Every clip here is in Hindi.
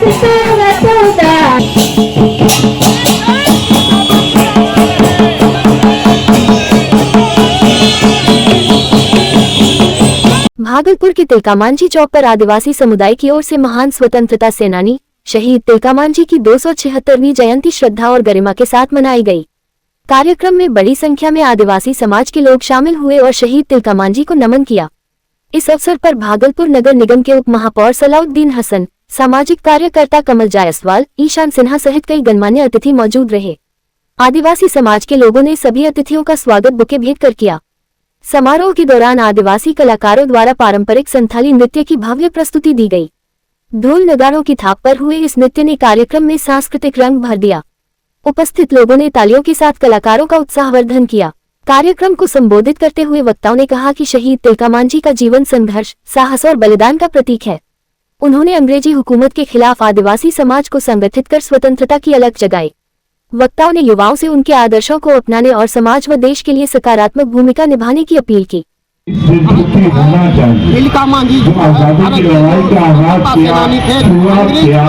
भागलपुर के तिलकामांझी चौक पर आदिवासी समुदाय की ओर से महान स्वतंत्रता सेनानी शहीद तिलकामांझी की 276वीं जयंती श्रद्धा और गरिमा के साथ मनाई गई। कार्यक्रम में बड़ी संख्या में आदिवासी समाज के लोग शामिल हुए और शहीद तिलकामांझी को नमन किया। इस अवसर पर भागलपुर नगर निगम के उप महापौर सलाउद्दीन हसन, सामाजिक कार्यकर्ता कमल जायसवाल, ईशान सिन्हा सहित कई गणमान्य अतिथि मौजूद रहे। आदिवासी समाज के लोगों ने सभी अतिथियों का स्वागत बुके भेंट कर किया। समारोह के दौरान आदिवासी कलाकारों द्वारा पारंपरिक संथाली नृत्य की भव्य प्रस्तुति दी गई। ढोल नगाड़ों की थाप पर हुए इस नृत्य ने कार्यक्रम में सांस्कृतिक रंग भर दिया। उपस्थित लोगों ने तालियों के साथ कलाकारों का उत्साहवर्धन किया। कार्यक्रम को संबोधित करते हुए वक्ताओं ने कहा कि शहीद तिलकामांझी का जीवन संघर्ष, साहस और बलिदान का प्रतीक है। उन्होंने अंग्रेजी हुकूमत के खिलाफ आदिवासी समाज को संगठित कर स्वतंत्रता की अलख जगाई। वक्ताओं ने युवाओं से उनके आदर्शों को अपनाने और समाज व देश के लिए सकारात्मक भूमिका निभाने की अपील की। तिलकामांझी भारत की लड़ाई का आगाज किया, शुरुआत किया,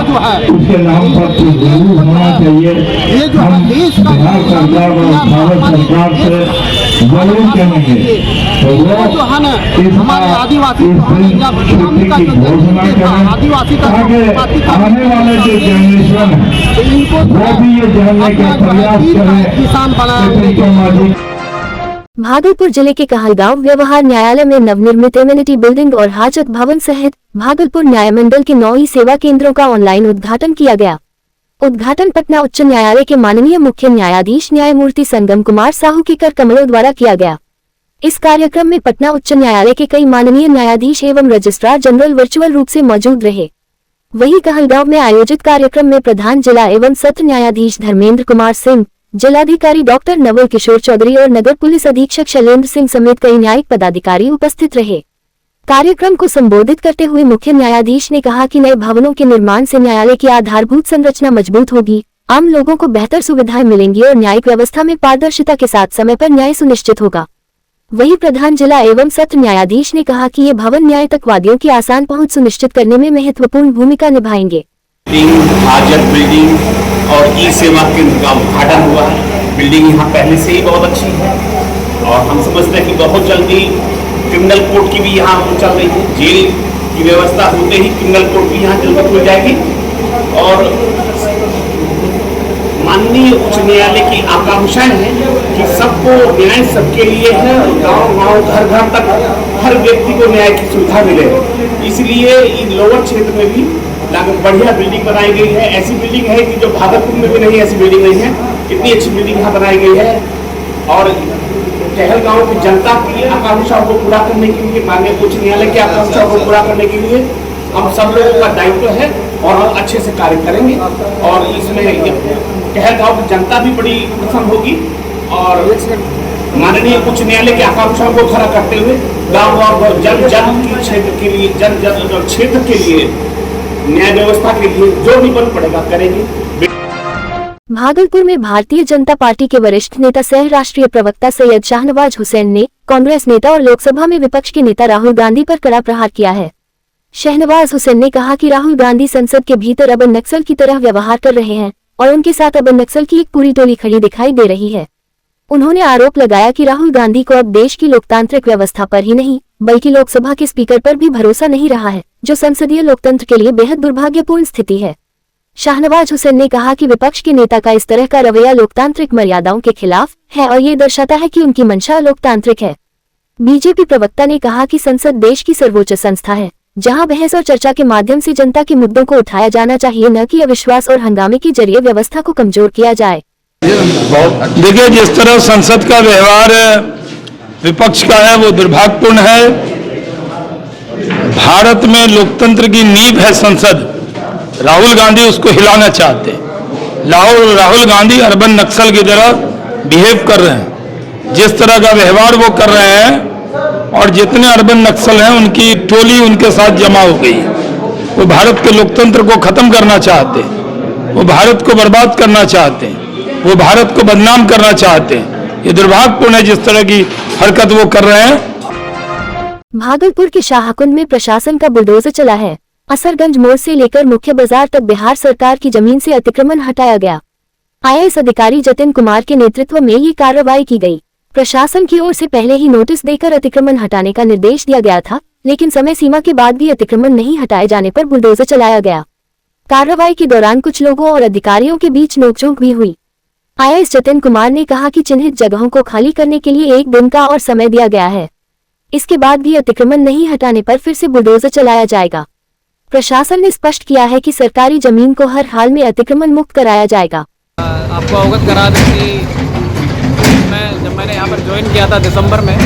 उसके नाम पर जरूर होना चाहिए। ये जो देश का सरकार और भारत सरकार से जरूर कहेंगे तो वो हमारे आदिवासी की घोषणा करें ताकि आने वाले जो जनरेशन है वो भी ये जानने का प्रयास करें किसान बनाए। भागलपुर जिले के कहलगांव व्यवहार न्यायालय में नवनिर्मित इम्यूनिटी बिल्डिंग और हाजत भवन सहित भागलपुर न्याय मंडल के 9 सेवा केंद्रों का ऑनलाइन उद्घाटन किया गया। उद्घाटन पटना उच्च न्यायालय के माननीय मुख्य न्यायाधीश न्यायमूर्ति संगम कुमार साहू के कर कमलों द्वारा किया गया। इस कार्यक्रम में पटना उच्च न्यायालय के कई माननीय न्यायाधीश एवं रजिस्ट्रार जनरल वर्चुअल रूप से मौजूद रहे। वहीं कहलगांव में आयोजित कार्यक्रम में प्रधान जिला एवं सत्र न्यायाधीश धर्मेंद्र कुमार सिंह, जिलाधिकारी डॉक्टर नवल किशोर चौधरी और नगर पुलिस अधीक्षक शैलेंद्र सिंह समेत कई न्यायिक पदाधिकारी उपस्थित रहे। कार्यक्रम को संबोधित करते हुए मुख्य न्यायाधीश ने कहा कि नए भवनों के निर्माण से न्यायालय की आधारभूत संरचना मजबूत होगी, आम लोगों को बेहतर सुविधाएं मिलेंगी और न्यायिक व्यवस्था में पारदर्शिता के साथ समय पर न्याय सुनिश्चित होगा। वहीं प्रधान जिला एवं सत्र न्यायाधीश ने कहा कि ये भवन न्याय तक वादियों की आसान पहुँच सुनिश्चित करने में महत्वपूर्ण भूमिका निभाएंगे। और ई सेवा केंद्र का उद्घाटन हुआ है। बिल्डिंग यहाँ पहले से ही बहुत अच्छी है और हम समझते हैं कि बहुत जल्दी क्रिमिनल कोर्ट की भी यहाँ चल रही है। जेल की व्यवस्था होते ही क्रिमिनल कोर्ट भी यहाँ जल्द हो जाएगी और माननीय उच्च न्यायालय की आकांक्षा है कि सबको न्याय सबके लिए है, गांव-गांव, घर-घर तक हर व्यक्ति को न्याय की सुविधा मिले। इसलिए इन लोअर क्षेत्र में भी बढ़िया बिल्डिंग बनाई गई है। ऐसी बिल्डिंग है कि जो भागलपुर में भी नहीं ऐसी बिल्डिंग नहीं है। इतनी अच्छी बिल्डिंग यहाँ बनाई गई है और कहलगांव की जनता की आकांक्षाओं को पूरा करने के लिए, माननीय उच्च न्यायालय की आकांक्षाओं को पूरा करने के लिए हम सब लोगों का दायित्व है और हम अच्छे से कार्य करेंगे और इसमें कहलगांव की जनता भी बड़ी प्रसन्न होगी और माननीय उच्च न्यायालय की आकांक्षाओं को खड़ा करते हुए गाँव जन क्षेत्र के लिए क्षेत्र के लिए न्याय व्यवस्था के लिए जो भी बन पड़ेगा करेंगे। भागलपुर में भारतीय जनता पार्टी के वरिष्ठ नेता सह राष्ट्रीय प्रवक्ता सैयद शाहनवाज हुसैन ने कांग्रेस नेता और लोकसभा में विपक्ष के नेता राहुल गांधी पर कड़ा प्रहार किया है। शाहनवाज हुसैन ने कहा कि राहुल गांधी संसद के भीतर अब नक्सल की तरह व्यवहार कर रहे हैं और उनके साथ अब नक्सल की एक पूरी टोली खड़ी दिखाई दे रही है। उन्होंने आरोप लगाया कि राहुल गांधी को अब देश की लोकतांत्रिक व्यवस्था पर ही नहीं बल्कि लोकसभा के स्पीकर पर भी भरोसा नहीं रहा है, जो संसदीय लोकतंत्र के लिए बेहद दुर्भाग्यपूर्ण स्थिति है। शाहनवाज हुसैन ने कहा कि विपक्ष के नेता का इस तरह का रवैया लोकतांत्रिक मर्यादाओं के खिलाफ है और ये दर्शाता है कि उनकी मंशा लोकतांत्रिक है। बीजेपी प्रवक्ता ने कहा कि संसद देश की सर्वोच्च संस्था है, जहां बहस और चर्चा के माध्यम से जनता के मुद्दों को उठाया जाना चाहिए, न कि अविश्वास और हंगामे के जरिए व्यवस्था को कमजोर किया जाए। देखिए, जिस तरह संसद का व्यवहार विपक्ष का है वो दुर्भाग्यपूर्ण है। भारत में लोकतंत्र की नींव है संसद। राहुल गांधी उसको हिलाना चाहते हैं। राहुल गांधी अर्बन नक्सल की तरह बिहेव कर रहे हैं। जिस तरह का व्यवहार वो कर रहे हैं और जितने अर्बन नक्सल हैं उनकी टोली उनके साथ जमा हो गई। वो भारत के लोकतंत्र को खत्म करना चाहते हैं, वो भारत को बर्बाद करना चाहते हैं, वो भारत को बदनाम करना चाहते हैं। ये दुर्भाग्यपूर्ण है जिस तरह की हरकत वो कर रहे हैं। भागलपुर के शाहकुंड में प्रशासन का बुलडोजर चला है। असरगंज मोड़ से लेकर मुख्य बाजार तक बिहार सरकार की जमीन से अतिक्रमण हटाया गया। आईएएस अधिकारी जतिन कुमार के नेतृत्व में ये कार्रवाई की गई। प्रशासन की ओर से पहले ही नोटिस देकर अतिक्रमण हटाने का निर्देश दिया गया था, लेकिन समय सीमा के बाद भी अतिक्रमण नहीं हटाए जाने पर बुलडोजर चलाया गया। कार्रवाई के दौरान कुछ लोगों और अधिकारियों के बीच नोकझोंक भी हुई। आईएएस जतिन कुमार ने कहा कि चिन्हित जगहों को खाली करने के लिए 1 दिन का और समय दिया गया है। इसके बाद भी अतिक्रमण नहीं हटाने पर फिर से बुलडोजर चलाया जाएगा। प्रशासन ने स्पष्ट किया है कि सरकारी जमीन को हर हाल में अतिक्रमण मुक्त कराया जाएगा। आपको अवगत करा दें कि जब मैंने यहाँ पर ज्वाइन किया था दिसंबर में,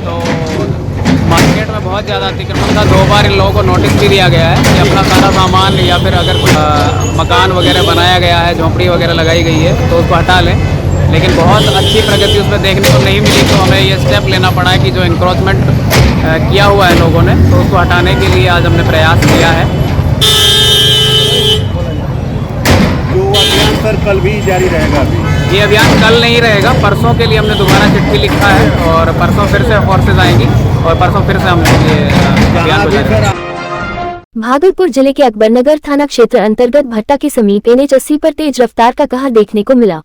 तो मार्केट में बहुत ज़्यादा अतिक्रमण था। 2 बार इन लोगों को नोटिस भी दिया गया है कि अपना सारा सामान या फिर अगर कोई मकान वगैरह बनाया गया है, झोंपड़ी वगैरह लगाई गई है तो उसको हटा लें, लेकिन बहुत अच्छी प्रगति उसमें देखने को नहीं मिली। तो हमें ये स्टेप लेना पड़ा है कि जो इंक्रोचमेंट किया हुआ है लोगों ने, तो उसको हटाने के लिए आज हमने प्रयास किया है। जो अभियान सर कल भी जारी रहेगा? ये अभियान कल नहीं रहेगा, परसों के लिए हमने दोबारा चिट्ठी लिखा है और परसों फिर से फोर्सेज आएंगी और परसों फिर से हम ये अभियान को जारी। भागलपुर जिले के अकबरनगर थाना क्षेत्र अंतर्गत भट्टा के समीप NH 80 पर तेज रफ्तार का कहर देखने को मिला,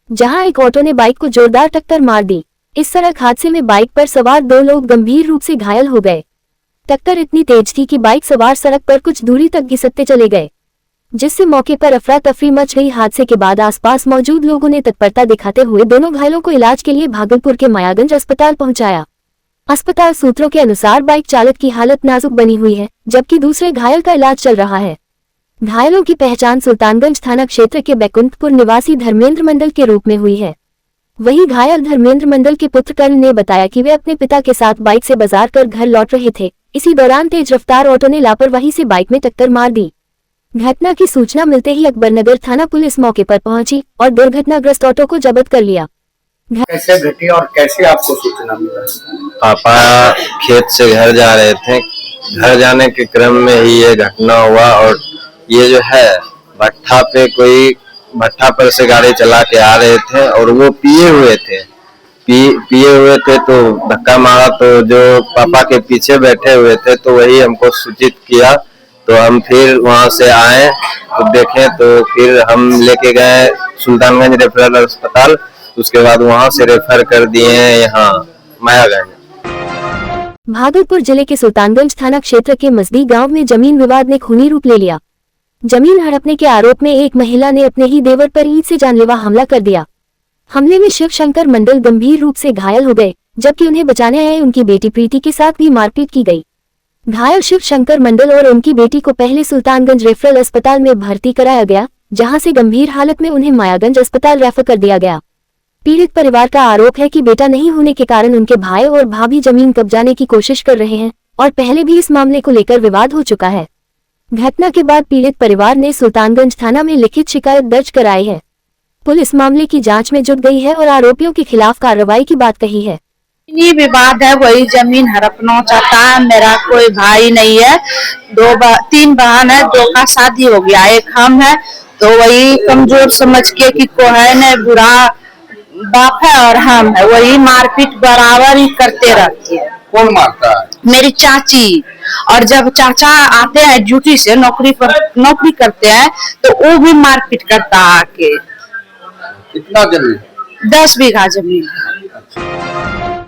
जहां एक ऑटो ने बाइक को जोरदार टक्कर मार दी। इस सड़क हादसे में बाइक पर सवार 2 लोग गंभीर रूप से घायल हो गए। टक्कर इतनी तेज थी कि बाइक सवार सड़क पर कुछ दूरी तक घिसटते चले गए, जिससे मौके पर अफरा तफरी मच गई। हादसे के बाद आसपास मौजूद लोगों ने तत्परता दिखाते हुए दोनों घायलों को इलाज के लिए भागलपुर के मायागंज अस्पताल पहुंचाया। अस्पताल सूत्रों के अनुसार बाइक चालक की हालत नाजुक बनी हुई है, जबकि दूसरे घायल का इलाज चल रहा है। घायलों की पहचान सुल्तानगंज थाना क्षेत्र के बैकुंठपुर निवासी धर्मेंद्र मंडल के रूप में हुई है। वहीं घायल धर्मेंद्र मंडल के पुत्र कर्ण ने बताया कि वे अपने पिता के साथ बाइक से बाजार कर घर लौट रहे थे। इसी दौरान तेज रफ्तार ऑटो ने लापरवाही से बाइक में टक्कर मार दी। घटना की सूचना मिलते ही अकबरनगर थाना पुलिस मौके पर पहुंची और दुर्घटनाग्रस्त ऑटो को जब्त कर लिया। कैसे घटी और कैसे आपको सूचना मिला? पापा खेत से घर जा रहे थे, घर जाने के क्रम में ही ये घटना हुआ। और ये जो है भट्ठा पर से गाड़ी चला के आ रहे थे और वो पिए हुए थे तो धक्का मारा। तो जो पापा के पीछे बैठे हुए थे तो वही हमको सूचित किया, तो हम फिर वहां से आए तो देखें, तो फिर हम लेके गए सुल्तानगंज रेफरल अस्पताल। उसके बाद वहां से रेफर कर दिए हैं यहाँ मायागंज। भागलपुर जिले के सुल्तानगंज थाना क्षेत्र के मजदी गांव में जमीन विवाद ने खूनी रूप ले लिया। जमीन हड़पने के आरोप में एक महिला ने अपने ही देवर पर ईंट से जानलेवा हमला कर दिया। हमले में शिव शंकर मंडल गंभीर रूप से घायल हो गए, जबकि उन्हें बचाने आए उनकी बेटी प्रीति के साथ भी मारपीट की गई। घायल शिव शंकर मंडल और उनकी बेटी को पहले सुल्तानगंज रेफरल अस्पताल में भर्ती कराया गया, जहां से गंभीर हालत में उन्हें मायागंज अस्पताल रेफर कर दिया गया। पीड़ित परिवार का आरोप है कि बेटा नहीं होने के कारण उनके भाई और भाभी जमीन कब्जाने की कोशिश कर रहे हैं और पहले भी इस मामले को लेकर विवाद हो चुका है। घटना के बाद पीड़ित परिवार ने सुल्तानगंज थाना में लिखित शिकायत दर्ज कराई है। पुलिस मामले की जांच में जुट गई है और आरोपियों के खिलाफ कार्रवाई की बात कही है। ये विवाद है, वही जमीन हड़पना चाहता है। मेरा कोई भाई नहीं है, 3 बहन है, 2 का शादी हो गया, एक हम है। तो वही कमजोर समझ के कि को है न बुरा बाप है और हम है, वही मारपीट बराबर ही करते रहती है। कौन मारता है? मेरी चाची। और जब चाचा आते हैं ड्यूटी से, नौकरी करते हैं, तो वो भी मारपीट करता है आके। कितना जमीन? 10 बीघा जमीन है।